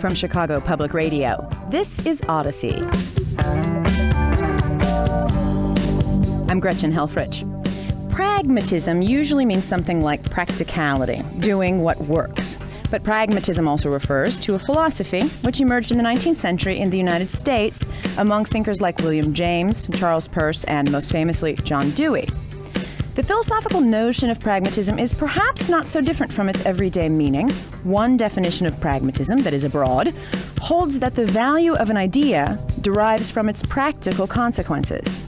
From Chicago Public Radio, this is Odyssey. I'm Gretchen Helfrich. Pragmatism usually means something like practicality, doing what works. But pragmatism also refers to a philosophy which emerged in the 19th century in the United States among thinkers like William James, Charles Peirce, and most famously, John Dewey. The philosophical notion of pragmatism is perhaps not so different from its everyday meaning. One definition of pragmatism, that is abroad, holds that the value of an idea derives from its practical consequences.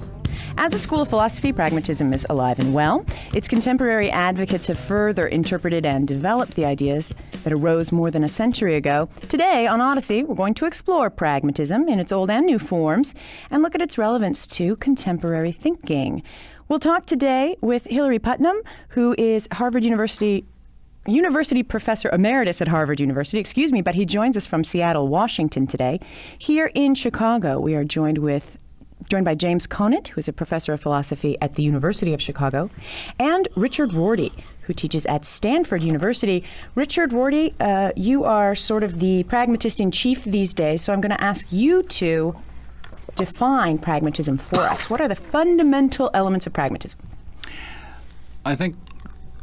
As a school of philosophy, pragmatism is alive and well. Its contemporary advocates have further interpreted and developed the ideas that arose more than a century ago. Today, on Odyssey, we're going to explore pragmatism in its old and new forms and look at its relevance to contemporary thinking. We'll talk today with Hilary Putnam, who is Harvard University Professor Emeritus at Harvard University, but he joins us from Seattle, Washington today. Here in Chicago, we are joined by James Conant, who is a professor of philosophy at the University of Chicago, and Richard Rorty, who teaches at Stanford University. Richard Rorty, you are sort of the pragmatist in chief these days, so I'm going to ask you to define pragmatism for us. What are the fundamental elements of pragmatism? I think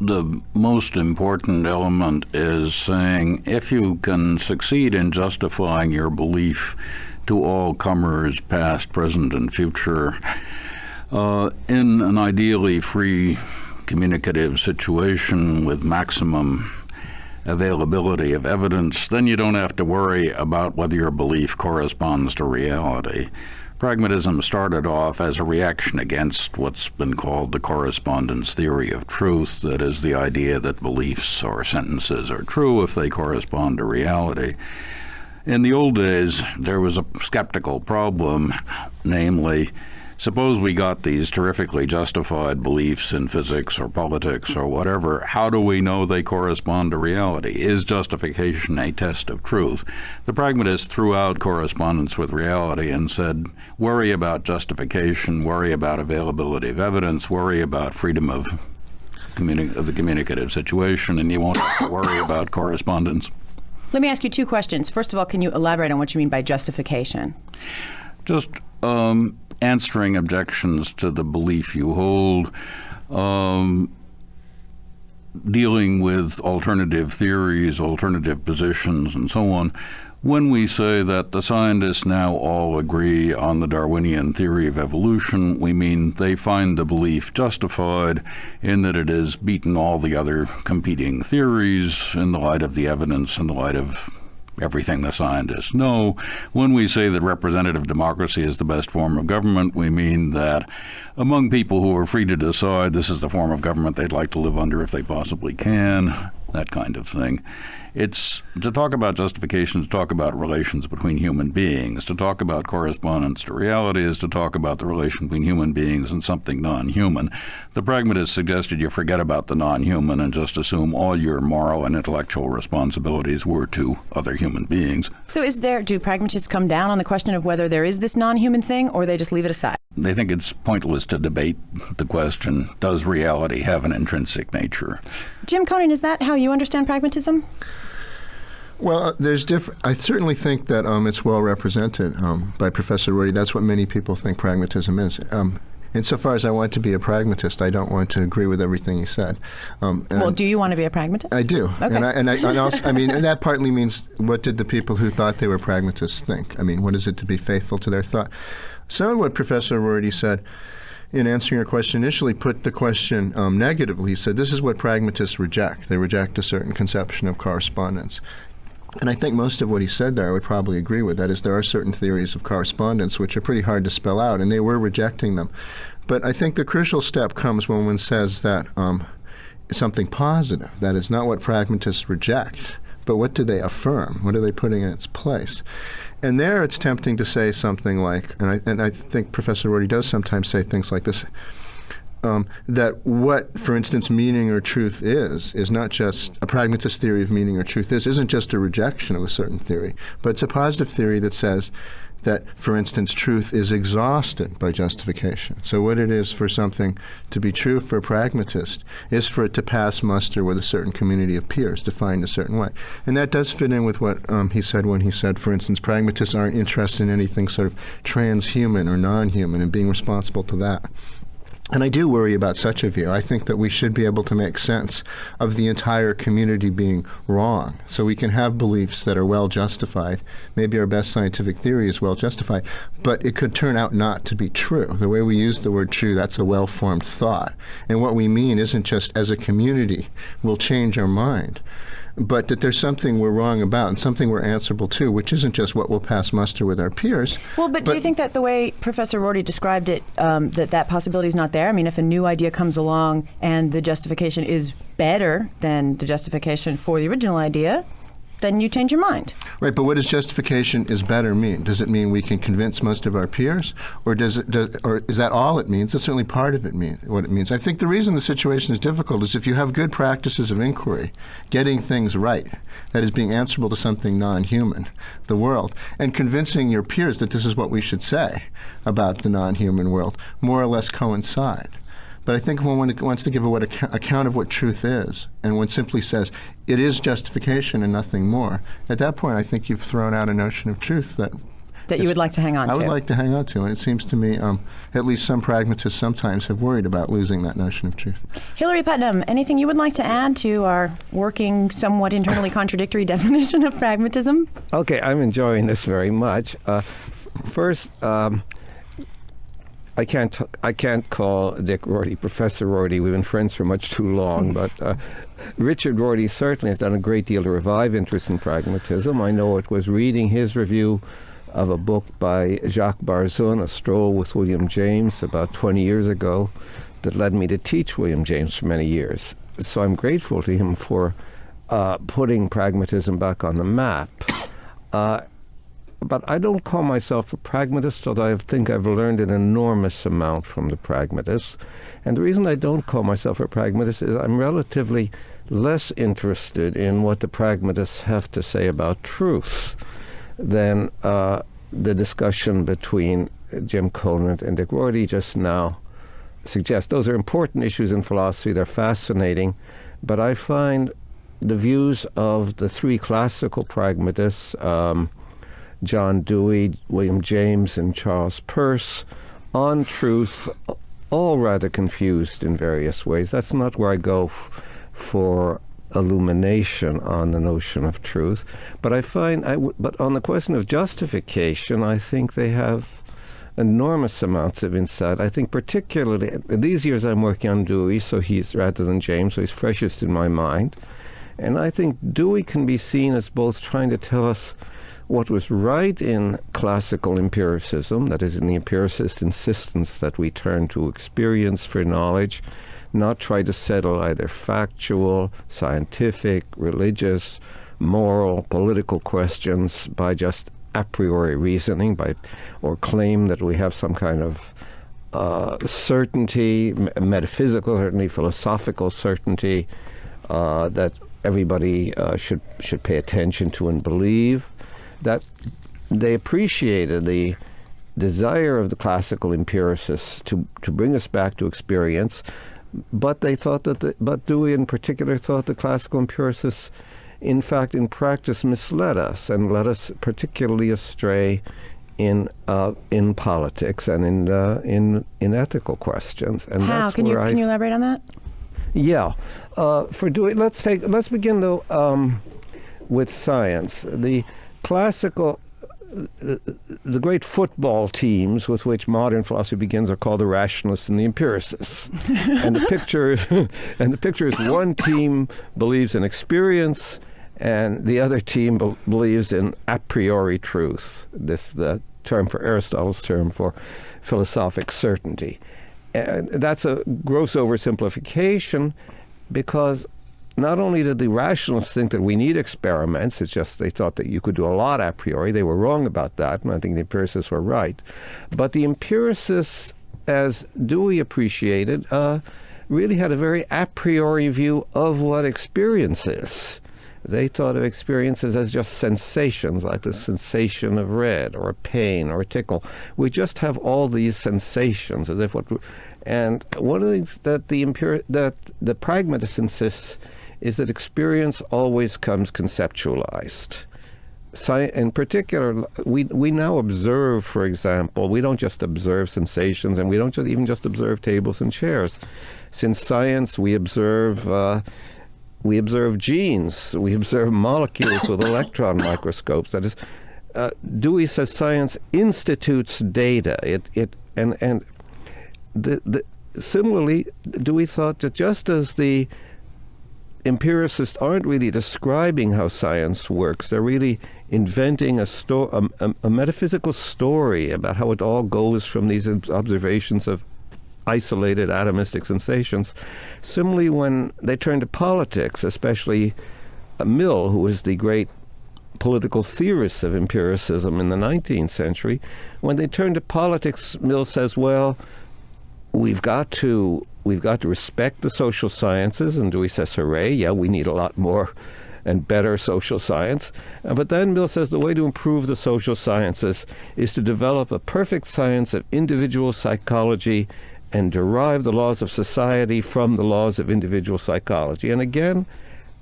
the most important element is saying if you can succeed in justifying your belief to all comers, past, present, and future, in an ideally free communicative situation with maximum availability of evidence, then you don't have to worry about whether your belief corresponds to reality. Pragmatism started off as a reaction against what's been called the correspondence theory of truth, that is, the idea that beliefs or sentences are true if they correspond to reality. In the old days, there was a skeptical problem, namely, suppose we got these terrifically justified beliefs in physics or politics or whatever, how do we know they correspond to reality? Is justification a test of truth? The pragmatists threw out correspondence with reality and said, worry about justification, worry about availability of evidence, worry about freedom of the communicative situation, and you won't have to worry about correspondence. Let me ask you two questions. First of all, can you elaborate on what you mean by justification? Just answering objections to the belief you hold, dealing with alternative theories, alternative positions, and so on. When we say that the scientists now all agree on the Darwinian theory of evolution, we mean they find the belief justified in that it has beaten all the other competing theories in the light of the evidence, in the light of everything the scientists know. When we say that representative democracy is the best form of government, we mean that among people who are free to decide this is the form of government they'd like to live under if they possibly can, that kind of thing. It's to talk about justification, to talk about relations between human beings. To talk about correspondence to reality is to talk about the relation between human beings and something non-human. The pragmatists suggested you forget about the non-human and just assume all your moral and intellectual responsibilities were to other human beings. So do pragmatists come down on the question of whether there is this non-human thing, or they just leave it aside? They think it's pointless to debate the question, does reality have an intrinsic nature? Jim Conant, is that how you understand pragmatism? Well, I certainly think that it's well represented by Professor Rorty. That's what many people think pragmatism is. Insofar as I want to be a pragmatist, I don't want to agree with everything he said. Well, do you want to be a pragmatist? I do. Okay. And also, and that partly means, what did the people who thought they were pragmatists think? I mean, what is it to be faithful to their thought? Some of what Professor Rorty said in answering your question initially put the question negatively. He said, this is what pragmatists reject. They reject a certain conception of correspondence. And I think most of what he said there I would probably agree with. That is, there are certain theories of correspondence which are pretty hard to spell out, and they were rejecting them. But I think the crucial step comes when one says that something positive, that is not what pragmatists reject, but what do they affirm? What are they putting in its place? And there it's tempting to say something like, and I think Professor Rorty does sometimes say things like this, that what, for instance, meaning or truth is not just a pragmatist theory of meaning or truth isn't just a rejection of a certain theory, but it's a positive theory that says that, for instance, truth is exhausted by justification. So what it is for something to be true for a pragmatist is for it to pass muster with a certain community of peers, defined a certain way. And that does fit in with what he said when he said, for instance, pragmatists aren't interested in anything sort of transhuman or non-human and being responsible to that. And I do worry about such a view. I think that we should be able to make sense of the entire community being wrong, so we can have beliefs that are well justified. Maybe our best scientific theory is well justified, but it could turn out not to be true. The way we use the word true, that's a well-formed thought. And what we mean isn't just as a community we'll change our mind, but that there's something we're wrong about and something we're answerable to, which isn't just what will pass muster with our peers. Well, but do you think that the way Professor Rorty described it, that possibility is not there? I mean, if a new idea comes along and the justification is better than the justification for the original idea, then you change your mind. Right, but what does justification is better mean? Does it mean we can convince most of our peers, or or is that all it means? That's certainly part of what it means. I think the reason the situation is difficult is if you have good practices of inquiry, getting things right, that is being answerable to something non-human, the world, and convincing your peers that this is what we should say about the non-human world, more or less coincide. But I think when one wants to give account of what truth is, and one simply says, it is justification and nothing more, at that point I think you've thrown out a notion of truth that you would like to hang on to. I would like to hang on to, and it seems to me at least some pragmatists sometimes have worried about losing that notion of truth. Hilary Putnam, anything you would like to add to our working, somewhat internally contradictory definition of pragmatism? Okay, I'm enjoying this very much. First, I can't call Dick Rorty Professor Rorty. We've been friends for much too long. But Richard Rorty certainly has done a great deal to revive interest in pragmatism. I know it was reading his review of a book by Jacques Barzun, A Stroll with William James, about 20 years ago, that led me to teach William James for many years. So I'm grateful to him for putting pragmatism back on the map. But I don't call myself a pragmatist, although I think I've learned an enormous amount from the pragmatists. And the reason I don't call myself a pragmatist is I'm relatively less interested in what the pragmatists have to say about truth than the discussion between Jim Conant and Dick Rorty just now suggests. Those are important issues in philosophy. They're fascinating. But I find the views of the three classical pragmatists, John Dewey, William James, and Charles Peirce, on truth, all rather confused in various ways. That's not where I go for illumination on the notion of truth. But I find, but on the question of justification, I think they have enormous amounts of insight. I think particularly, these years I'm working on Dewey, so he's, rather than James, so he's freshest in my mind. And I think Dewey can be seen as both trying to tell us what was right in classical empiricism, that is, in the empiricist insistence that we turn to experience for knowledge, not try to settle either factual, scientific, religious, moral, political questions by just a priori reasoning, or claim that we have some kind of certainty, metaphysical certainty, philosophical certainty that everybody should pay attention to and believe. That they appreciated the desire of the classical empiricists to bring us back to experience, but they thought but Dewey in particular thought the classical empiricists, in fact, in practice, misled us and led us particularly astray in politics and in ethical questions. And how that's can you elaborate on that? Yeah, for Dewey, let's begin though with science. The classical, the great football teams with which modern philosophy begins are called the rationalists and the empiricists. And the picture is one team believes in experience, and the other team believes in a priori truth. The term for Aristotle's term for philosophic certainty. And that's a gross oversimplification, because not only did the rationalists think that we need experiments, it's just they thought that you could do a lot a priori. They were wrong about that, and I think the empiricists were right. But the empiricists, as Dewey appreciated, really had a very a priori view of what experience is. They thought of experiences as just sensations, like the sensation of red or pain or tickle. We just have all these sensations, as if and one of the things that the pragmatist insists is that experience always comes conceptualized. In particular, we now observe, for example, we don't just observe sensations, and we don't even just observe tables and chairs. Since science, we observe genes, we observe molecules with electron microscopes. That is, Dewey says science institutes data. Similarly, Dewey thought that just as the empiricists aren't really describing how science works, they're really inventing a metaphysical story about how it all goes from these observations of isolated atomistic sensations. Similarly, when they turn to politics, especially Mill, who was the great political theorist of empiricism in the 19th century, when they turn to politics, Mill says, well, we've got to respect the social sciences, and Dewey says, hooray, yeah, we need a lot more and better social science. But then Mill says the way to improve the social sciences is to develop a perfect science of individual psychology and derive the laws of society from the laws of individual psychology. And again,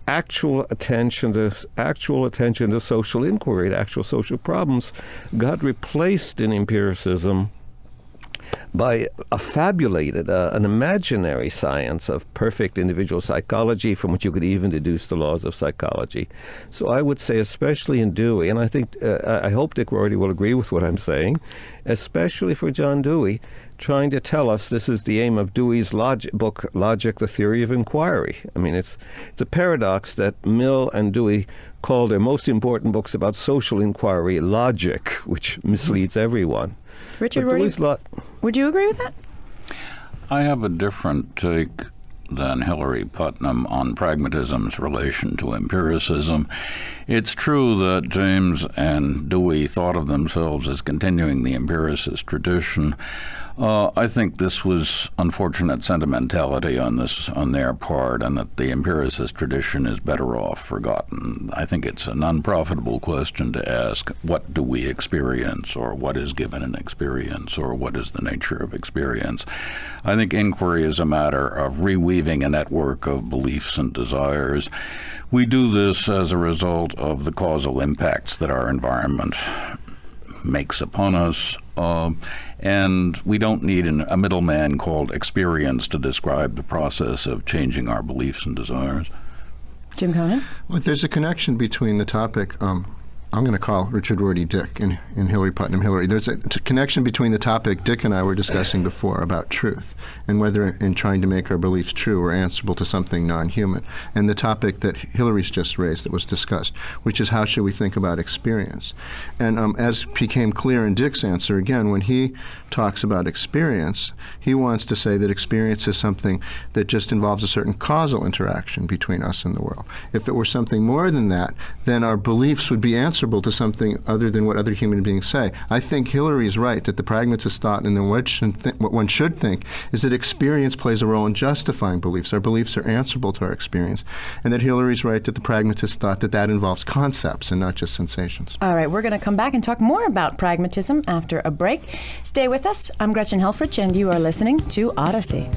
actual attention to social inquiry, to actual social problems, got replaced in empiricism by a fabulated, an imaginary science of perfect individual psychology from which you could even deduce the laws of psychology. So I would say, especially in Dewey, and I think, I hope Dick Rorty will agree with what I'm saying, especially for John Dewey, trying to tell us this is the aim of Dewey's book, Logic, the Theory of Inquiry. I mean, it's a paradox that Mill and Dewey call their most important books about social inquiry logic, which misleads everyone. Richard Rorty, would you agree with that? I have a different take than Hilary Putnam on pragmatism's relation to empiricism. It's true that James and Dewey thought of themselves as continuing the empiricist tradition. I think this was unfortunate sentimentality on their part, and that the empiricist tradition is better off forgotten. I think it's an unprofitable question to ask, what do we experience, or what is given an experience, or what is the nature of experience? I think inquiry is a matter of reweaving a network of beliefs and desires. We do this as a result of the causal impacts that our environment makes upon us, and we don't need a middleman called experience to describe the process of changing our beliefs and desires. Jim Conant? Well, there's a connection between the topic, I'm going to call Richard Rorty Dick and Hilary Putnam Hilary. There's a connection between the topic Dick and I were discussing before about truth, and whether in trying to make our beliefs true we're answerable to something non-human, and the topic that Hilary's just raised that was discussed, which is how should we think about experience. And as became clear in Dick's answer, again, when he talks about experience, he wants to say that experience is something that just involves a certain causal interaction between us and the world. If it were something more than that, then our beliefs would be answerable to something other than what other human beings say. I think Hilary's right that the pragmatist thought, and what one should think, is that experience plays a role in justifying beliefs. Our beliefs are answerable to our experience. And that Hilary's right that the pragmatist thought that involves concepts and not just sensations. All right, we're going to come back and talk more about pragmatism after a break. Stay with us. I'm Gretchen Helfrich, and you are listening to Odyssey.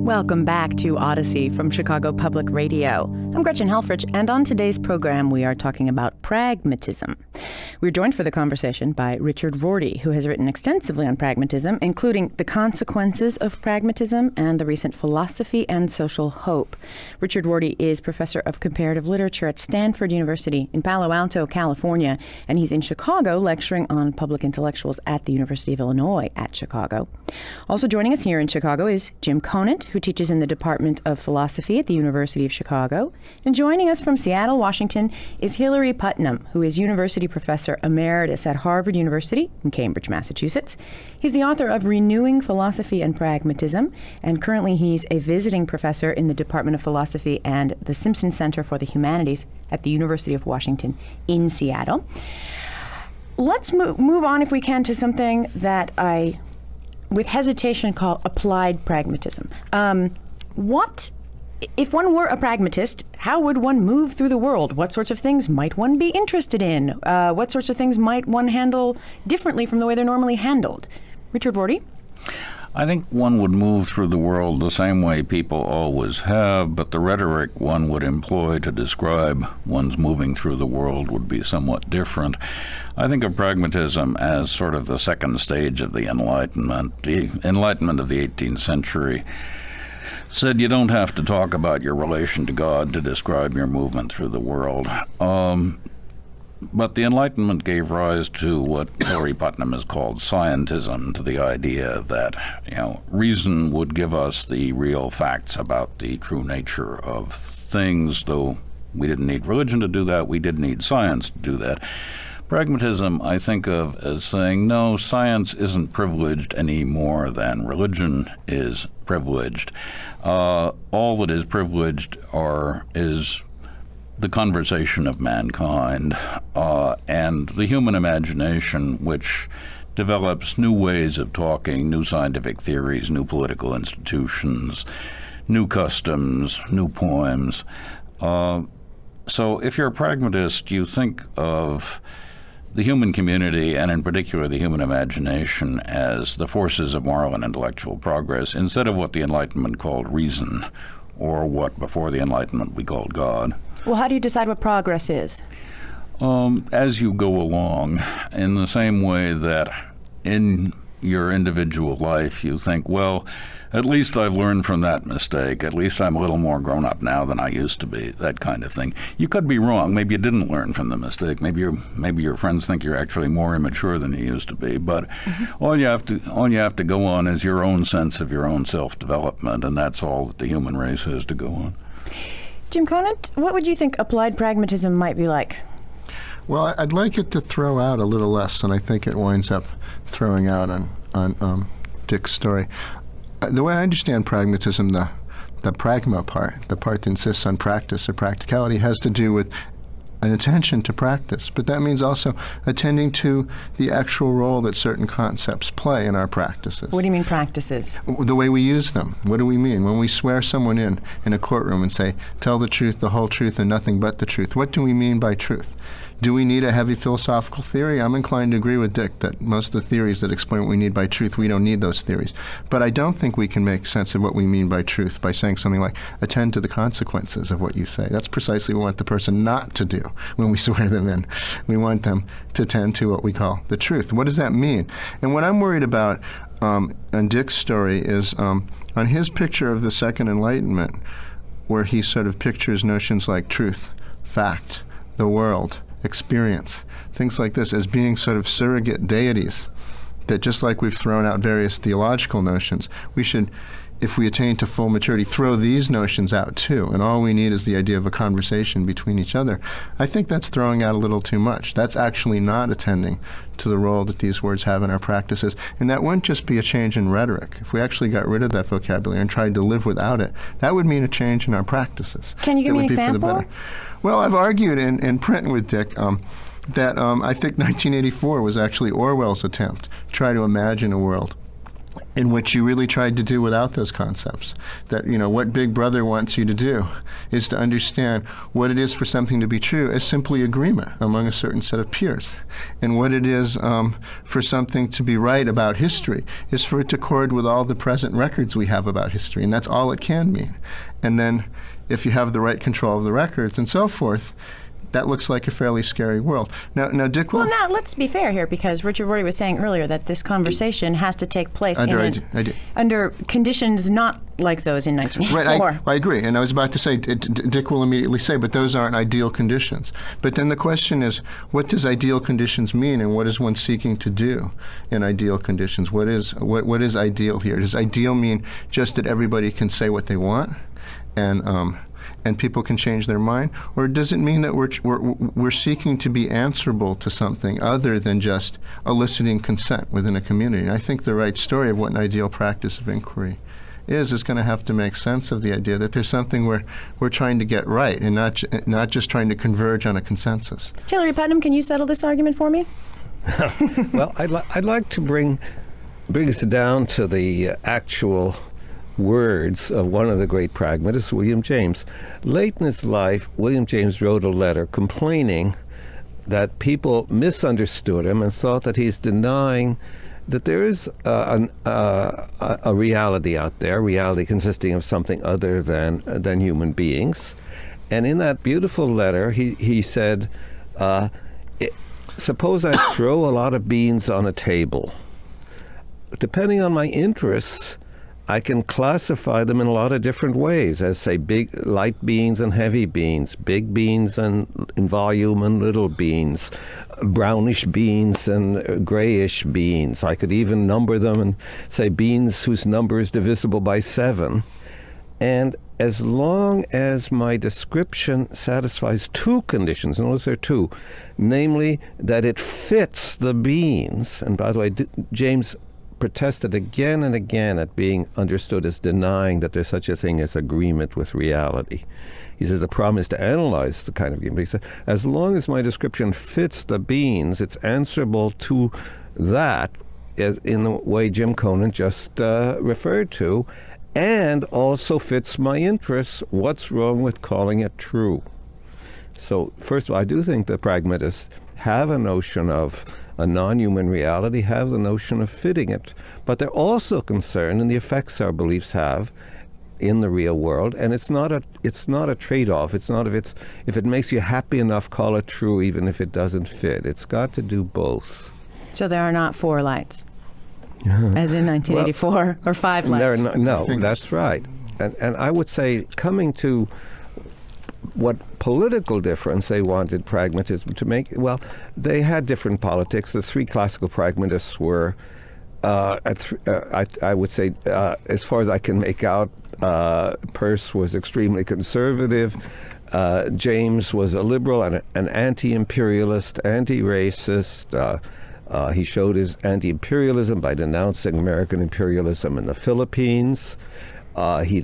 Welcome back to Odyssey from Chicago Public Radio. I'm Gretchen Helfrich, and on today's program we are talking about pragmatism. We're joined for the conversation by Richard Rorty, who has written extensively on pragmatism, including The Consequences of Pragmatism and the recent Philosophy and Social Hope. Richard Rorty is professor of comparative literature at Stanford University in Palo Alto, California, and he's in Chicago lecturing on public intellectuals at the University of Illinois at Chicago. Also joining us here in Chicago is Jim Conant, who teaches in the Department of Philosophy at the University of Chicago. And joining us from Seattle, Washington, is Hilary Putnam, who is University Professor professor emeritus at Harvard University in Cambridge, Massachusetts. He's the author of Renewing Philosophy and Pragmatism, and currently he's a visiting professor in the Department of Philosophy and the Simpson Center for the Humanities at the University of Washington in Seattle. Let's move on, if we can, to something that I, with hesitation, call applied pragmatism. If one were a pragmatist, how would one move through the world? What sorts of things might one be interested in? What sorts of things might one handle differently from the way they're normally handled? Richard Rorty? I think one would move through the world the same way people always have, but the rhetoric one would employ to describe one's moving through the world would be somewhat different. I think of pragmatism as sort of the second stage of the Enlightenment. The Enlightenment of the 18th century said you don't have to talk about your relation to God to describe your movement through the world. But the Enlightenment gave rise to what Hilary Putnam has called scientism, to the idea that, reason would give us the real facts about the true nature of things, though we didn't need religion to do that, we did need science to do that. Pragmatism, I think of as saying, no, science isn't privileged any more than religion is privileged. All that is privileged is the conversation of mankind and the human imagination, which develops new ways of talking, new scientific theories, new political institutions, new customs, new poems. So if you're a pragmatist, you think of the human community, and in particular the human imagination, as the forces of moral and intellectual progress, instead of what the Enlightenment called reason, or what before the Enlightenment we called God. Well, how do you decide what progress is? As you go along, in the same way that in your individual life you think, well, at least I've learned from that mistake. At least I'm a little more grown up now than I used to be, that kind of thing. You could be wrong. Maybe you didn't learn from the mistake. Maybe your friends think you're actually more immature than you used to be. But all you have to go on is your own sense of your own self-development, and that's all that the human race has to go on. Jim Conant, what would you think applied pragmatism might be like? Well, I'd like it to throw out a little less than I think it winds up throwing out on Dick's story. The way I understand pragmatism, the pragma part, the part that insists on practice or practicality, has to do with an attention to practice. But that means also attending to the actual role that certain concepts play in our practices. What do you mean practices? The way we use them. What do we mean? When we swear someone in a courtroom and say, tell the truth, the whole truth, and nothing but the truth, what do we mean by truth? Do we need a heavy philosophical theory? I'm inclined to agree with Dick that most of the theories that explain what we need by truth, we don't need those theories. But I don't think we can make sense of what we mean by truth by saying something like, attend to the consequences of what you say. That's precisely what we want the person not to do when we swear them in. We want them to attend to what we call the truth. What does that mean? And what I'm worried about on Dick's story is on his picture of the Second Enlightenment, where he sort of pictures notions like truth, fact, the world, experience, things like this as being sort of surrogate deities, that just like we've thrown out various theological notions, we should, if we attain to full maturity, throw these notions out too, and all we need is the idea of a conversation between each other. I think that's throwing out a little too much. That's actually not attending to the role that these words have in our practices, and that wouldn't just be a change in rhetoric. If we actually got rid of that vocabulary and tried to live without it, that would mean a change in our practices. Can you give me an example? Well, I've argued in print with Dick that I think 1984 was actually Orwell's attempt to try to imagine a world in which you really tried to do without those concepts. That, what Big Brother wants you to do is to understand what it is for something to be true as simply agreement among a certain set of peers. And what it is for something to be right about history is for it to accord with all the present records we have about history. And that's all it can mean. And then if you have the right control of the records and so forth, that looks like a fairly scary world. Now Dick will... Well, now, let's be fair here, because Richard Rorty was saying earlier that this conversation has to take place under conditions not like those in 1984. Right, I agree. And I was about to say, Dick will immediately say, but those aren't ideal conditions. But then the question is, what does ideal conditions mean, and what is one seeking to do in ideal conditions? What is ideal here? Does ideal mean just that everybody can say what they want? And and people can change their mind? Or does it mean that we're seeking to be answerable to something other than just eliciting consent within a community? And I think the right story of what an ideal practice of inquiry is going to have to make sense of the idea that there's something we're trying to get right and not just trying to converge on a consensus. Hilary Putnam, can you settle this argument for me? Well, I'd like to bring us down to the actual words of one of the great pragmatists, William James. Late in his life, William James wrote a letter complaining that people misunderstood him and thought that he's denying that there is a reality out there, reality consisting of something other than human beings. And in that beautiful letter, he said, suppose I throw a lot of beans on a table. Depending on my interests, I can classify them in a lot of different ways, as say big, light beans and heavy beans, big beans and in volume and little beans, brownish beans and grayish beans. I could even number them and say beans whose number is divisible by 7. And as long as my description satisfies 2 conditions, notice there are 2, namely that it fits the beans, and by the way, James protested again and again at being understood as denying that there's such a thing as agreement with reality. He says the problem is to analyze the kind of agreement. He said, as long as my description fits the beans, it's answerable to that, as in the way Jim Conant just referred to, and also fits my interests. What's wrong with calling it true? So first of all, I do think the pragmatists have a notion of a non-human reality, have the notion of fitting it, but they're also concerned in the effects our beliefs have in the real world, and it's not a trade-off. It's not if it makes you happy enough, call it true, even if it doesn't fit. It's got to do both. So there are not 4 lights, as in 1984, or 5 lights. No, that's right. And I would say, coming to what political difference they wanted pragmatism to make, well, they had different politics. The 3 classical pragmatists were, I would say, as far as I can make out, Peirce was extremely conservative. James was a liberal and an anti-imperialist, anti-racist. He showed his anti-imperialism by denouncing American imperialism in the Philippines. He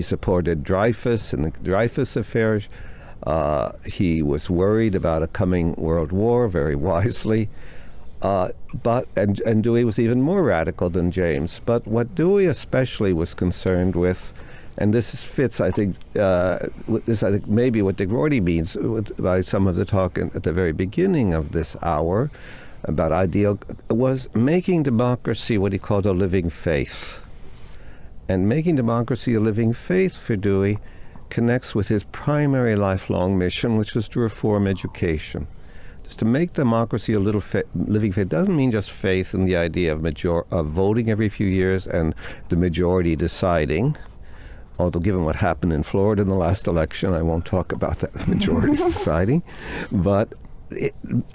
supported Dreyfus and the Dreyfus affairs. He was worried about a coming world war, very wisely. And Dewey was even more radical than James. But what Dewey especially was concerned with, and this fits, I think, maybe what Dick Rorty means by some of the talk at the very beginning of this hour about ideal, was making democracy what he called a living faith. And making democracy a living faith for Dewey connects with his primary lifelong mission, which was to reform education. Just to make democracy a living faith doesn't mean just faith in the idea of voting every few years and the majority deciding. Although given what happened in Florida in the last election, I won't talk about that majority deciding. But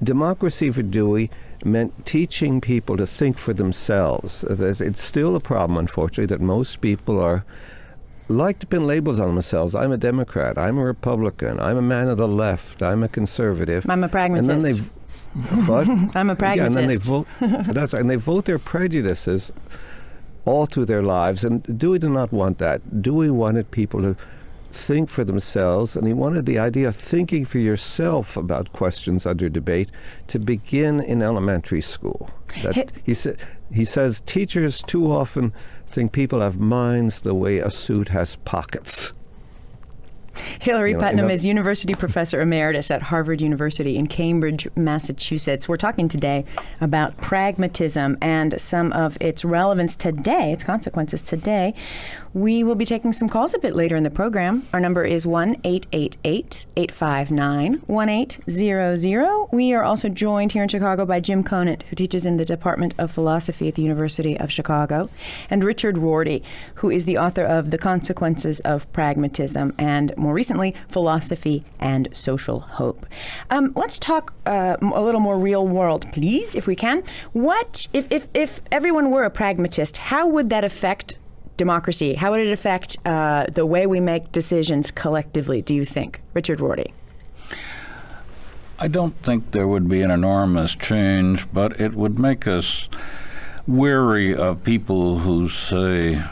democracy for Dewey meant teaching people to think for themselves. It's still a problem, unfortunately, that most people like to pin labels on themselves. I'm a Democrat. I'm a Republican. I'm a man of the left. I'm a conservative. I'm a pragmatist. And then I'm a pragmatist. Yeah, and then they vote. That's right. And they vote their prejudices all through their lives. And Dewey did not want that. Dewey wanted people to think for themselves, and he wanted the idea of thinking for yourself about questions under debate to begin in elementary school. He says teachers too often think people have minds the way a suit has pockets. Hilary Putnam is University Professor Emeritus at Harvard University in Cambridge, Massachusetts. We're talking today about pragmatism and some of its relevance today, its consequences today. We will be taking some calls a bit later in the program. Our number is 1-888-859-1800. We are also joined here in Chicago by Jim Conant, who teaches in the Department of Philosophy at the University of Chicago, and Richard Rorty, who is the author of The Consequences of Pragmatism and, more recently, Philosophy and Social Hope. Let's talk a little more real world, please, if we can. What if everyone were a pragmatist, how would that affect democracy, how would it affect the way we make decisions collectively, do you think? Richard Rorty. I don't think there would be an enormous change, but it would make us wary of people who say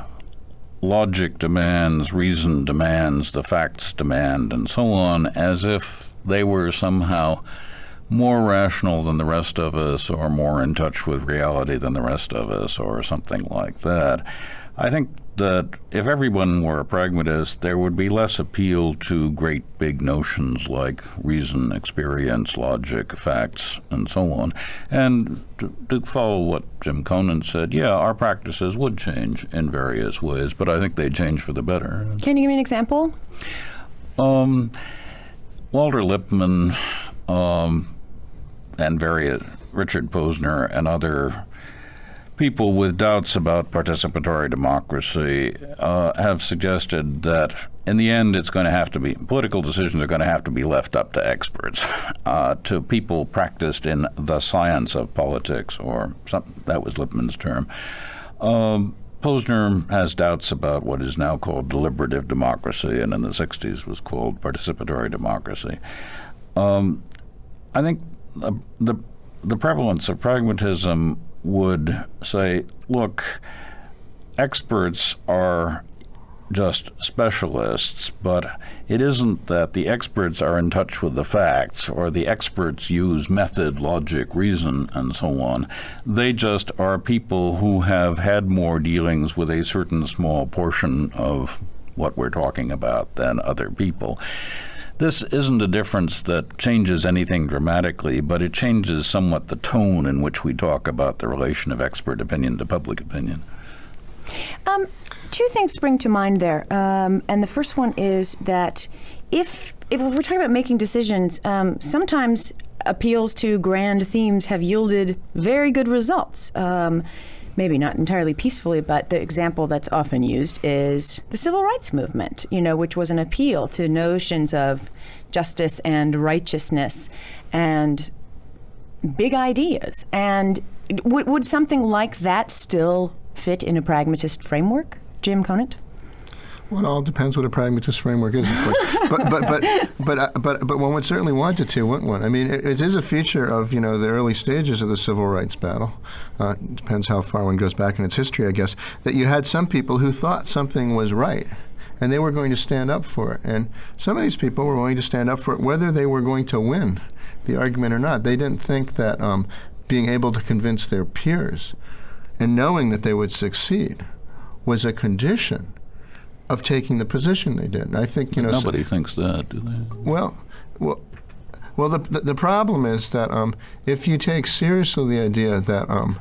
logic demands, reason demands, the facts demand, and so on, as if they were somehow more rational than the rest of us or more in touch with reality than the rest of us or something like that. I think that if everyone were a pragmatist, there would be less appeal to great big notions like reason, experience, logic, facts, and so on. And to follow what Jim Conant said, yeah, our practices would change in various ways, but I think they'd change for the better. Can you give me an example? Walter Lippmann and Richard Posner and other people with doubts about participatory democracy have suggested that in the end it's going to have to be, political decisions are going to have to be left up to experts, to people practiced in the science of politics, or that was Lippmann's term. Posner has doubts about what is now called deliberative democracy, and in the 60s was called participatory democracy. I think the prevalence of pragmatism would say, look, experts are just specialists, but it isn't that the experts are in touch with the facts or the experts use method, logic, reason, and so on. They just are people who have had more dealings with a certain small portion of what we're talking about than other people. This isn't a difference that changes anything dramatically, but it changes somewhat the tone in which we talk about the relation of expert opinion to public opinion. Two things spring to mind there. And the first one is that if we're talking about making decisions, sometimes appeals to grand themes have yielded very good results. Maybe not entirely peacefully, but the example that's often used is the civil rights movement, which was an appeal to notions of justice and righteousness and big ideas. And would something like that still fit in a pragmatist framework, Jim Conant? Well, it all depends what a pragmatist framework is, of course. but one would certainly want it to, wouldn't one? I mean, it is a feature of, the early stages of the civil rights battle. It depends how far one goes back in its history, I guess, that you had some people who thought something was right, and they were going to stand up for it. And some of these people were willing to stand up for it whether they were going to win the argument or not. They didn't think that being able to convince their peers and knowing that they would succeed was a condition of taking the position they did. And I think, nobody thinks that, do they? Well, the problem is that if you take seriously the idea that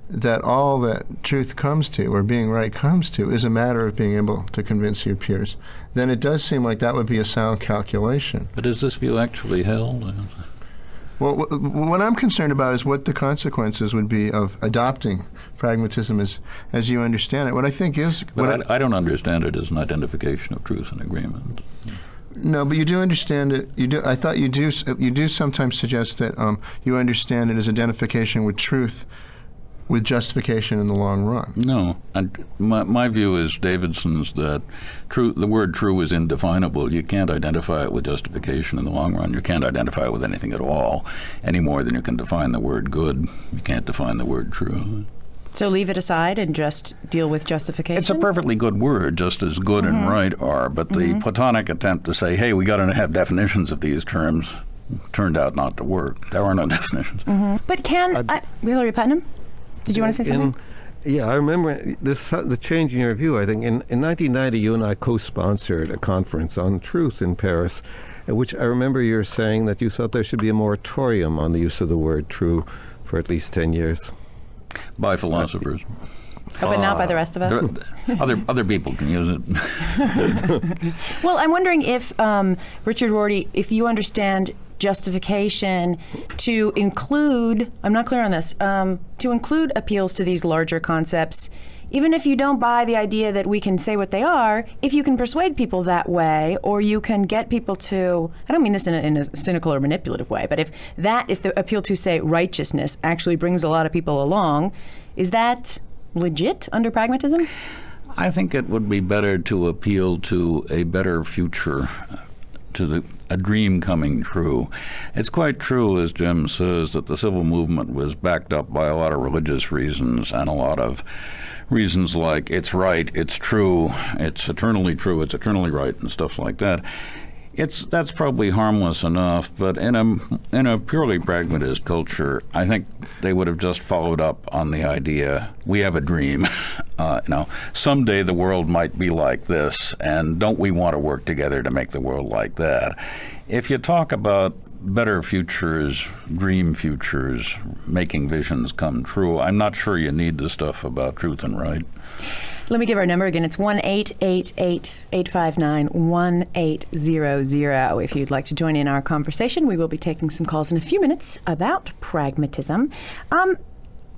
that all that truth comes to, or being right comes to, is a matter of being able to convince your peers, then it does seem like that would be a sound calculation. But is this view actually held? Well, what I'm concerned about is what the consequences would be of adopting pragmatism as you understand it. What I think is... But I don't understand it as an identification of truth and agreement. No, but you do understand it. You do. I thought you do. You do sometimes suggest that you understand it as identification with truth, with justification in the long run. No, and my view is Davidson's, that the word true is indefinable. You can't identify it with justification in the long run. You can't identify it with anything at all, any more than you can define the word good. You can't define the word true. So leave it aside and just deal with justification? It's a perfectly good word, just as good and right are, but the Platonic attempt to say, hey, we got to have definitions of these terms turned out not to work. There are no definitions. But Hilary Putnam? Did you want to say something? Yeah, I remember the change in your view. I think in 1990, you and I co-sponsored a conference on truth in Paris, in which I remember you saying that you thought there should be a moratorium on the use of the word true for at least 10 years. By philosophers. Oh, but not by the rest of us? Other people can use it. Well, I'm wondering if, Richard Rorty, if you understand justification to include, I'm not clear on this, to include appeals to these larger concepts, even if you don't buy the idea that we can say what they are, if you can persuade people that way, or you can get people to, I don't mean this in a cynical or manipulative way, but if the appeal to, say, righteousness actually brings a lot of people along, is that legit under pragmatism? I think it would be better to appeal to a better future, a dream coming true. It's quite true, as Jim says, that the civil movement was backed up by a lot of religious reasons and a lot of reasons like it's right, it's true, it's eternally right, and stuff like that. That's probably harmless enough, but in a purely pragmatist culture, I think they would have just followed up on the idea, we have a dream. Someday the world might be like this, and don't we want to work together to make the world like that? If you talk about better futures, dream futures, making visions come true, I'm not sure you need the stuff about truth and right. Let me give our number again. It's 1-888-859-1800. If you'd like to join in our conversation, we will be taking some calls in a few minutes about pragmatism. I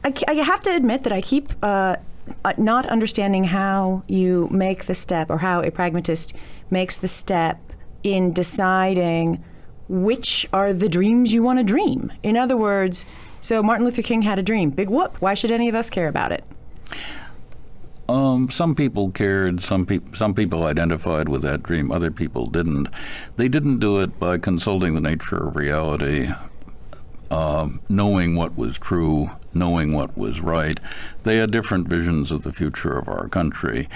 have to admit that I keep not understanding how you make the step, or how a pragmatist makes the step in deciding which are the dreams you want to dream. In other words, so Martin Luther King had a dream. Big whoop. Why should any of us care about it? Some people cared, some people identified with that dream, other people didn't. They didn't do it by consulting the nature of reality, knowing what was true, knowing what was right. They had different visions of the future of our country.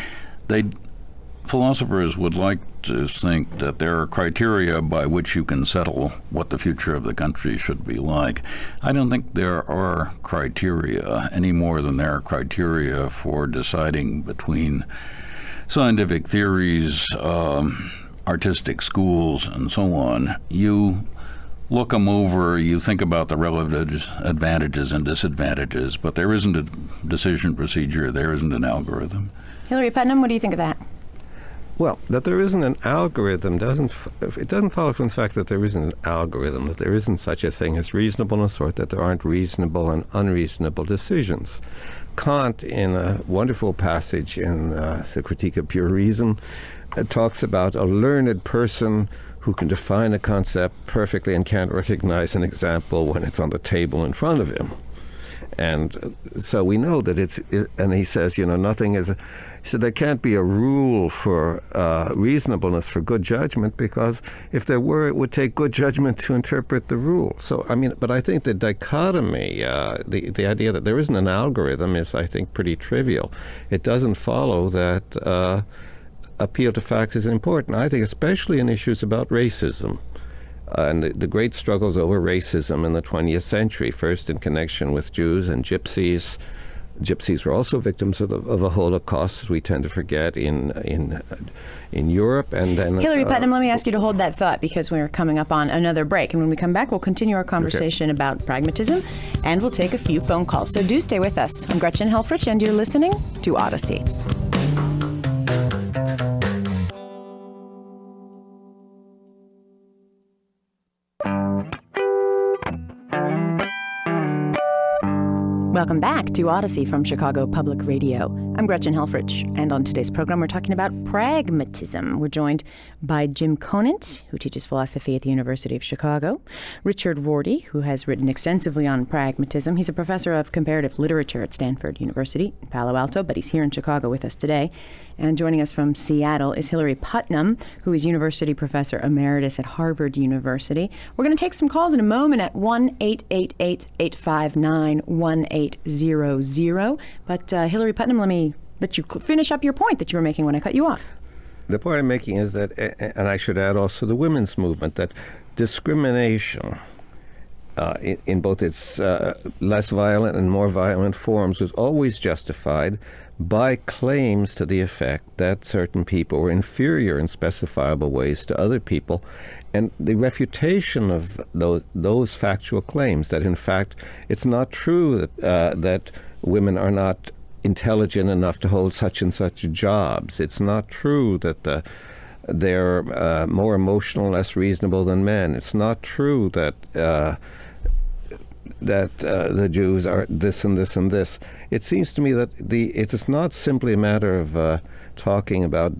Philosophers would like to think that there are criteria by which you can settle what the future of the country should be like. I don't think there are criteria any more than there are criteria for deciding between scientific theories, artistic schools, and so on. You look them over, you think about the relative advantages and disadvantages, but there isn't a decision procedure, there isn't an algorithm. Hilary Putnam, what do you think of that? Well, that there isn't an algorithm doesn't follow from the fact that there isn't an algorithm, that there isn't such a thing as reasonableness, or that there aren't reasonable and unreasonable decisions. Kant, in a wonderful passage in the Critique of Pure Reason, talks about a learned person who can define a concept perfectly and can't recognize an example when it's on the table in front of him. And so we know that and he says, nothing is, he said there can't be a rule for reasonableness for good judgment, because if there were, it would take good judgment to interpret the rule. So, but I think the dichotomy, the idea that there isn't an algorithm is, I think, pretty trivial. It doesn't follow that appeal to facts is important. I think especially in issues about racism. And the great struggles over racism in the 20th century, first in connection with Jews and Gypsies. Gypsies were also victims of a Holocaust, as we tend to forget, in Europe. And then Hilary Putnam, let me ask you to hold that thought, because we're coming up on another break. And when we come back, we'll continue our conversation about pragmatism, and we'll take a few phone calls. So do stay with us. I'm Gretchen Helfrich, and you're listening to Odyssey. Welcome back to Odyssey from Chicago Public Radio. I'm Gretchen Helfrich, and on today's program we're talking about pragmatism. We're joined by Jim Conant, who teaches philosophy at the University of Chicago, Richard Rorty, who has written extensively on pragmatism. He's a professor of comparative literature at Stanford University in Palo Alto, but he's here in Chicago with us today. And joining us from Seattle is Hilary Putnam, who is University Professor Emeritus at Harvard University. We're going to take some calls in a moment at 1-888-859-1800. But Hilary Putnam, let me let you finish up your point that you were making when I cut you off. The point I'm making is that, and I should add also the women's movement, that discrimination in both its less violent and more violent forms was always justified by claims to the effect that certain people were inferior in specifiable ways to other people, and the refutation of those factual claims, that in fact it's not true that women are not intelligent enough to hold such and such jobs. It's not true that they're more emotional, less reasonable than men. It's not true that the Jews are this and this and this. It seems to me that it is not simply a matter of talking about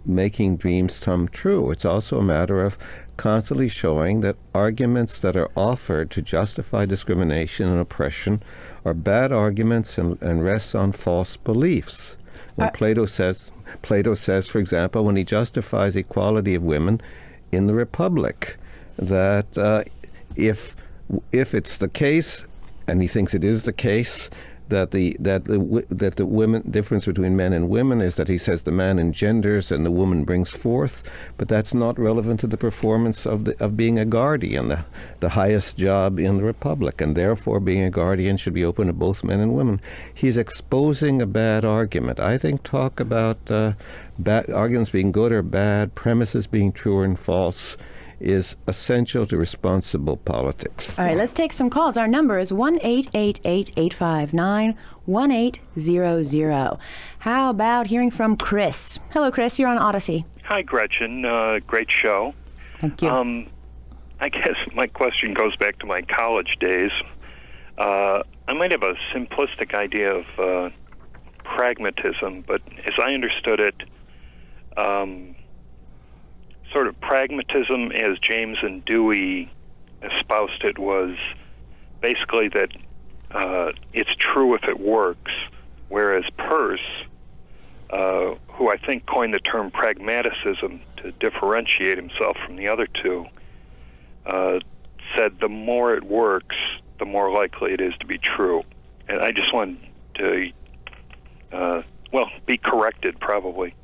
making dreams come true. It's also a matter of constantly showing that arguments that are offered to justify discrimination and oppression are bad arguments and rest on false beliefs. When Plato says, for example, when he justifies equality of women in the Republic, that if it's the case, and he thinks it is the case, that the women difference between men and women is that he says the man engenders and the woman brings forth, but that's not relevant to the performance of being a guardian, the highest job in the Republic, and therefore being a guardian should be open to both men and women. He's exposing a bad argument. I think talk about arguments being good or bad, premises being true and false, is essential to responsible politics. All right, let's take some calls. Our number is 1-888-859-1800. How about hearing from Chris? Hello, Chris. You're on Odyssey. Hi, Gretchen. Great show. Thank you. I guess my question goes back to my college days. I might have a simplistic idea of pragmatism, but as I understood it, sort of pragmatism, as James and Dewey espoused it, was basically that it's true if it works, whereas Peirce, who I think coined the term pragmaticism to differentiate himself from the other two, said the more it works, the more likely it is to be true. And I just wanted to, be corrected probably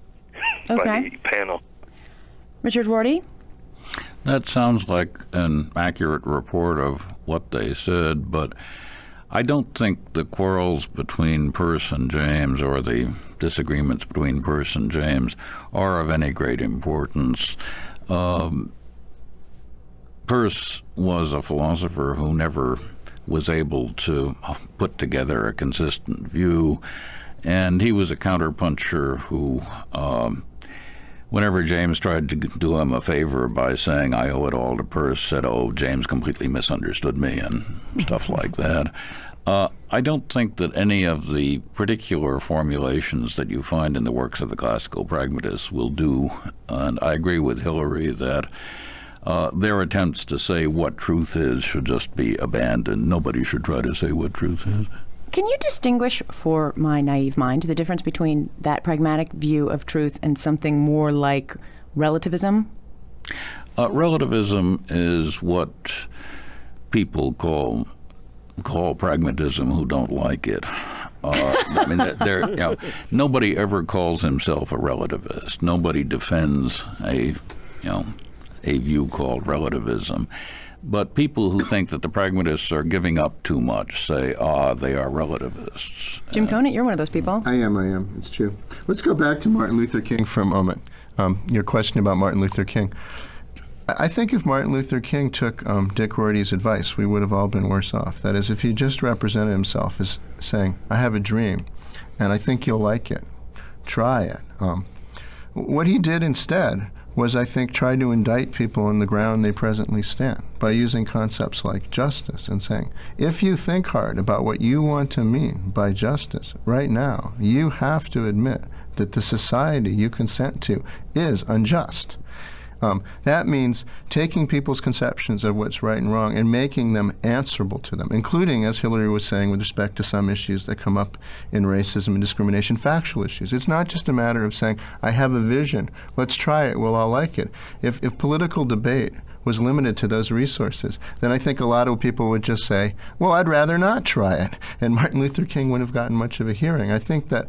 by the panel. Richard Rorty? That sounds like an accurate report of what they said, but I don't think the quarrels between Peirce and James, or the disagreements between Peirce and James, are of any great importance. Peirce was a philosopher who never was able to put together a consistent view, and he was a counterpuncher who whenever James tried to do him a favor by saying, I owe it all to Peirce, said, oh, James completely misunderstood me, and stuff like that. I don't think that any of the particular formulations that you find in the works of the classical pragmatists will do, and I agree with Hilary that their attempts to say what truth is should just be abandoned. Nobody should try to say what truth is. Can you distinguish, for my naive mind, the difference between that pragmatic view of truth and something more like relativism? Relativism is what people call pragmatism who don't like it. Nobody ever calls himself a relativist. Nobody defends a view called relativism. But people who think that the pragmatists are giving up too much say, they are relativists. Jim Conant, you're one of those people. I am. It's true. Let's go back to Martin Luther King for a moment. Your question about Martin Luther King. I think if Martin Luther King took Dick Rorty's advice, we would have all been worse off. That is, if he just represented himself as saying, I have a dream, and I think you'll like it. Try it. What he did instead was, I think, try to indict people on the ground they presently stand by using concepts like justice and saying, if you think hard about what you want to mean by justice right now, you have to admit that the society you consent to is unjust. That means taking people's conceptions of what's right and wrong and making them answerable to them, including, as Hilary was saying, with respect to some issues that come up in racism and discrimination, factual issues. It's not just a matter of saying, I have a vision, let's try it, we'll all like it. If political debate was limited to those resources, then I think a lot of people would just say, well, I'd rather not try it. And Martin Luther King wouldn't have gotten much of a hearing. I think that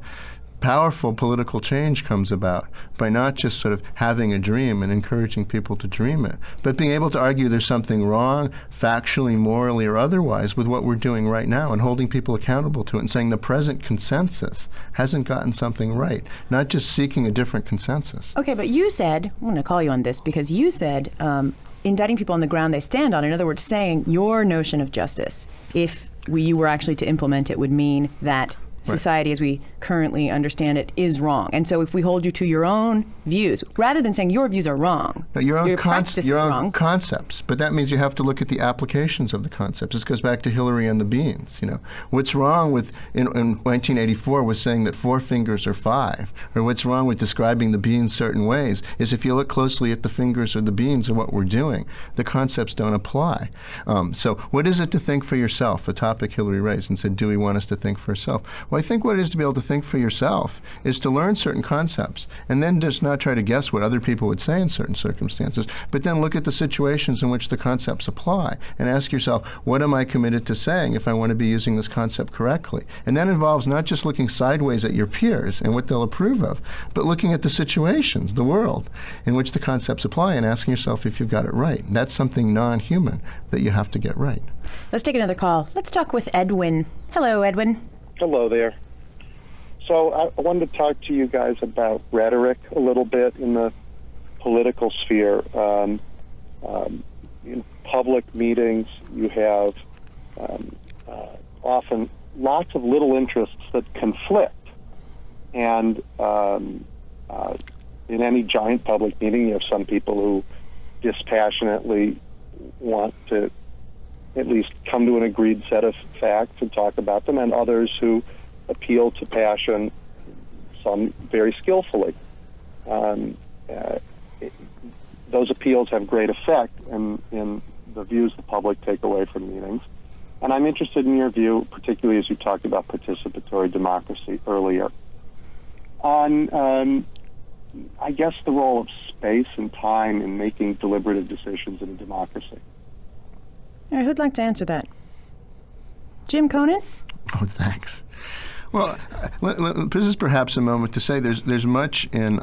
powerful political change comes about by not just sort of having a dream and encouraging people to dream it, but being able to argue there's something wrong, factually, morally, or otherwise, with what we're doing right now and holding people accountable to it and saying the present consensus hasn't gotten something right, not just seeking a different consensus. Okay, but you said, I'm going to call you on this, because you said indicting people on the ground they stand on, in other words, saying your notion of justice, if you were actually to implement it, would mean that society as we currently understand it is wrong. And so if we hold you to your own views, rather than saying your views are wrong, your own practice is wrong. Concepts. But that means you have to look at the applications of the concepts. This goes back to Hilary and the beans. What's wrong with, in 1984, was saying that 4 fingers are 5, or what's wrong with describing the beans certain ways, is if you look closely at the fingers or the beans and what we're doing, the concepts don't apply. So what is it to think for yourself, a topic Hilary raised and said, do we want us to think for ourselves? Well, I think what it is to be able to think for yourself is to learn certain concepts and then just not try to guess what other people would say in certain circumstances, but then look at the situations in which the concepts apply and ask yourself, what am I committed to saying if I want to be using this concept correctly? And that involves not just looking sideways at your peers and what they'll approve of, but looking at the situations, the world, in which the concepts apply and asking yourself if you've got it right. And that's something non-human that you have to get right. Let's take another call. Let's talk with Edwin. Hello, Edwin. Hello there. So I wanted to talk to you guys about rhetoric a little bit in the political sphere. In public meetings, you have often lots of little interests that conflict. And in any giant public meeting, you have some people who dispassionately want to at least come to an agreed set of facts and talk about them, and others who appeal to passion, some very skillfully. Those appeals have great effect in the views the public take away from meetings. And I'm interested in your view, particularly as you talked about participatory democracy earlier, on, I guess, the role of space and time in making deliberative decisions in a democracy. All right, who'd like to answer that? Jim Conant? Oh, thanks. Well, this is perhaps a moment to say there's much in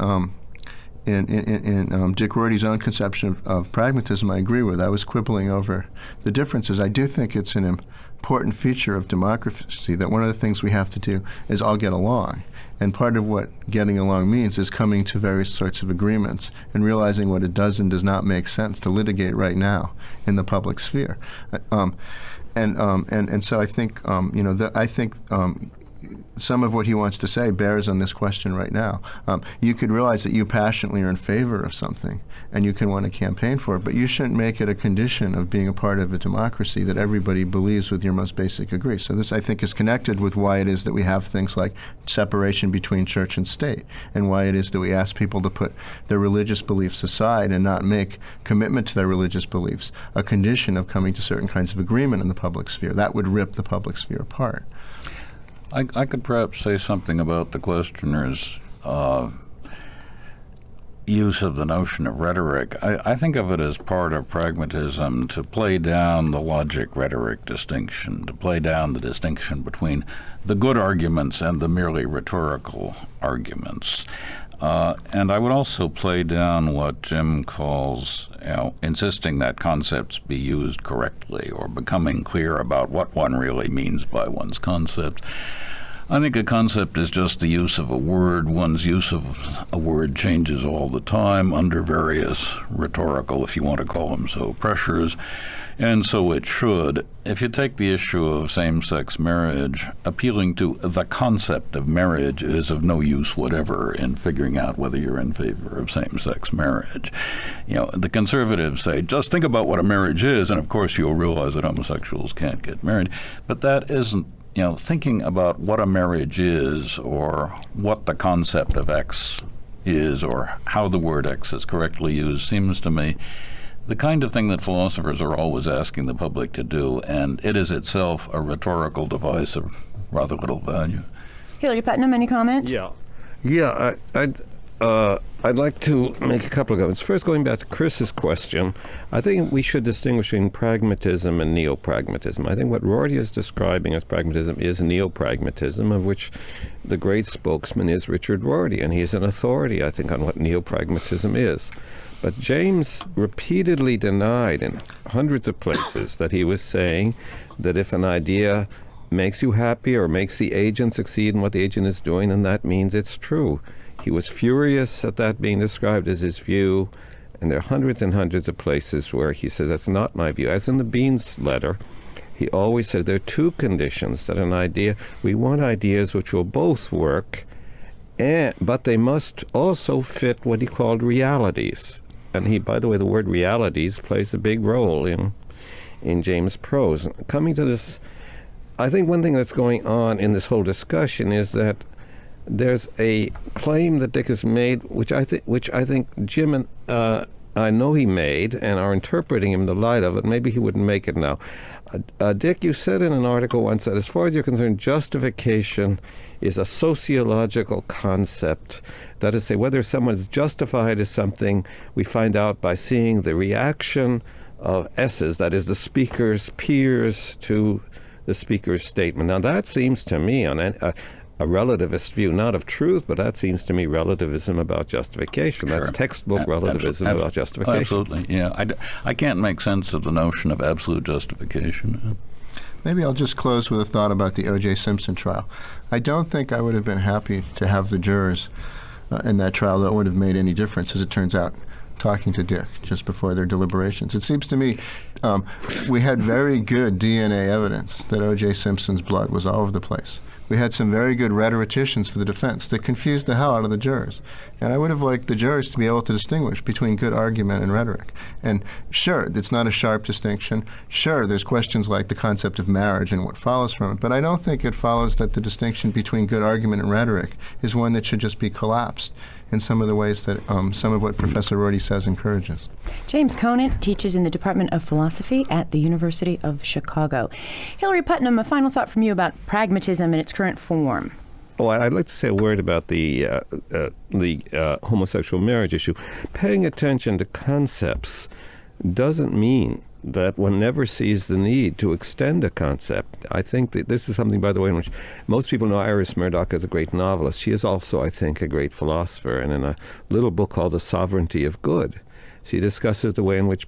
Dick Rorty's own conception of pragmatism I agree with. I was quibbling over the differences. I do think it's an important feature of democracy that one of the things we have to do is all get along. And part of what getting along means is coming to various sorts of agreements and realizing what it does and does not make sense to litigate right now in the public sphere. And so I think some of what he wants to say bears on this question right now. You could realize that you passionately are in favor of something and you can want to campaign for it, but you shouldn't make it a condition of being a part of a democracy that everybody believes with your most basic agree. So this, I think, is connected with why it is that we have things like separation between church and state, and why it is that we ask people to put their religious beliefs aside and not make commitment to their religious beliefs a condition of coming to certain kinds of agreement in the public sphere. That would rip the public sphere apart. I could perhaps say something about the questioner's use of the notion of rhetoric. I think of it as part of pragmatism to play down the logic-rhetoric distinction, to play down the distinction between the good arguments and the merely rhetorical arguments. And I would also play down what Jim calls, insisting that concepts be used correctly or becoming clear about what one really means by one's concept. I think a concept is just the use of a word. One's use of a word changes all the time under various rhetorical, if you want to call them so, pressures, and so it should. If you take the issue of same-sex marriage, appealing to the concept of marriage is of no use whatever in figuring out whether you're in favor of same-sex marriage. The conservatives say, just think about what a marriage is, and of course you'll realize that homosexuals can't get married. But that isn't, thinking about what a marriage is or what the concept of X is or how the word X is correctly used seems to me the kind of thing that philosophers are always asking the public to do, and it is itself a rhetorical device of rather little value. Hilary Putnam, any comment? Yeah, I'd like to make a couple of comments. First, going back to Chris's question, I think we should distinguish between pragmatism and neo-pragmatism. I think what Rorty is describing as pragmatism is neo-pragmatism, of which the great spokesman is Richard Rorty, and he's an authority, I think, on what neo-pragmatism is. But James repeatedly denied in hundreds of places that he was saying that if an idea makes you happy or makes the agent succeed in what the agent is doing, then that means it's true. He was furious at that being described as his view, and there are hundreds and hundreds of places where he says that's not my view. As in the Beans letter, he always said there are two conditions that an idea, we want ideas which will both work, but they must also fit what he called realities. And he, by the way, the word realities plays a big role in James' prose. Coming to this, I think one thing that's going on in this whole discussion is that there's a claim that Dick has made, which I think Jim and I know he made and are interpreting him in the light of it. Maybe he wouldn't make it now. Dick, you said in an article once that as far as you're concerned, justification is a sociological concept. That is to say, whether someone is justified as something, we find out by seeing the reaction of S's, that is the speaker's peers, to the speaker's statement. Now that seems to me on a relativist view, not of truth, but that seems to me relativism about justification. Sure. That's textbook relativism about justification. Absolutely, yeah. I can't make sense of the notion of absolute justification. Maybe I'll just close with a thought about the O.J. Simpson trial. I don't think I would have been happy to have the jurors in that trial. That would have made any difference, as it turns out, talking to Dick just before their deliberations. It seems to me we had very good DNA evidence that O.J. Simpson's blood was all over the place. We had some very good rhetoricians for the defense that confused the hell out of the jurors. And I would have liked the jurors to be able to distinguish between good argument and rhetoric. And sure, it's not a sharp distinction. Sure, there's questions like the concept of marriage and what follows from it. But I don't think it follows that the distinction between good argument and rhetoric is one that should just be collapsed in some of the ways that some of what Professor Rorty says encourages. James Conant teaches in the Department of Philosophy at the University of Chicago. Hilary Putnam, a final thought from you about pragmatism in its current form. Oh, I'd like to say a word about the homosexual marriage issue. Paying attention to concepts doesn't mean that one never sees the need to extend a concept. I think that this is something, by the way, in which most people know Iris Murdoch as a great novelist. She is also, I think, a great philosopher. And in a little book called The Sovereignty of Good, she discusses the way in which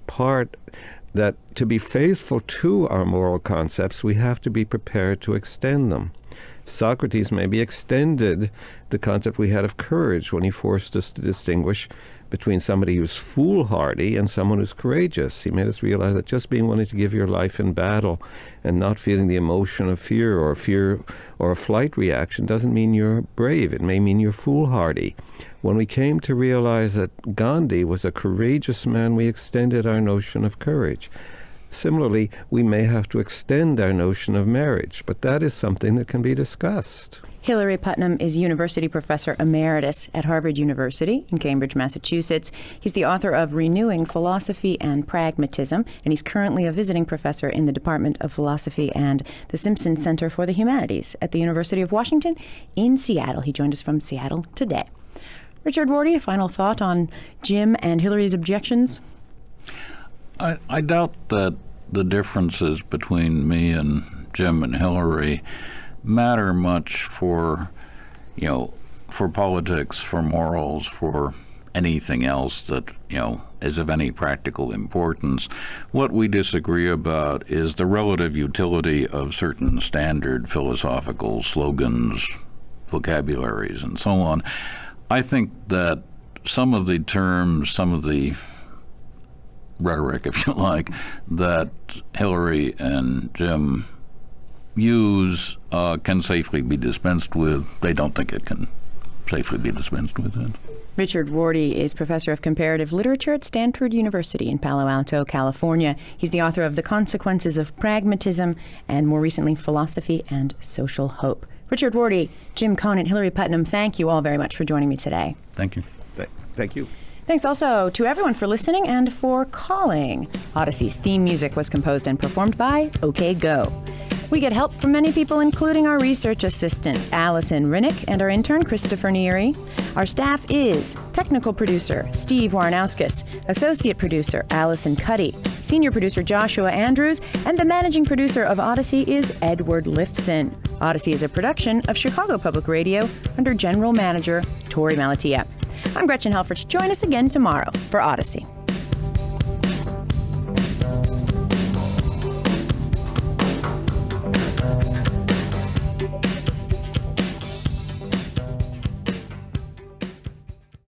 that to be faithful to our moral concepts, we have to be prepared to extend them. Socrates maybe extended the concept we had of courage when he forced us to distinguish between somebody who's foolhardy and someone who's courageous. He made us realize that just being willing to give your life in battle and not feeling the emotion of fear or a flight reaction doesn't mean you're brave. It may mean you're foolhardy. When we came to realize that Gandhi was a courageous man, we extended our notion of courage. Similarly, we may have to extend our notion of marriage, but that is something that can be discussed. Hilary Putnam is University Professor Emeritus at Harvard University in Cambridge, Massachusetts. He's the author of Renewing Philosophy and Pragmatism, and he's currently a visiting professor in the Department of Philosophy and the Simpson Center for the Humanities at the University of Washington in Seattle. He joined us from Seattle today. Richard Rorty, a final thought on Jim and Hilary's objections? I doubt that the differences between me and Jim and Hilary matter much for politics, for morals, for anything else that, is of any practical importance. What we disagree about is the relative utility of certain standard philosophical slogans, vocabularies, and so on. I think that some of the terms, some of the rhetoric, if you like, that Hilary and Jim use can safely be dispensed with. They don't think it can safely be dispensed with it. Richard Rorty is professor of comparative literature at Stanford University in Palo Alto, California. He's the author of The Consequences of Pragmatism and, more recently, Philosophy and Social Hope. Richard Rorty, Jim Conant, Hilary Putnam, thank you all very much for joining me today. Thank you. Thank you. Thanks also to everyone for listening and for calling. Odyssey's theme music was composed and performed by OK Go. We get help from many people, including our research assistant, Allison Rinnick, and our intern, Christopher Neary. Our staff is technical producer, Steve Warnowskis, associate producer, Allison Cuddy, senior producer, Joshua Andrews, and the managing producer of Odyssey is Edward Lifson. Odyssey is a production of Chicago Public Radio under general manager Tori Malatia. I'm Gretchen Helfrich. Join us again tomorrow for Odyssey.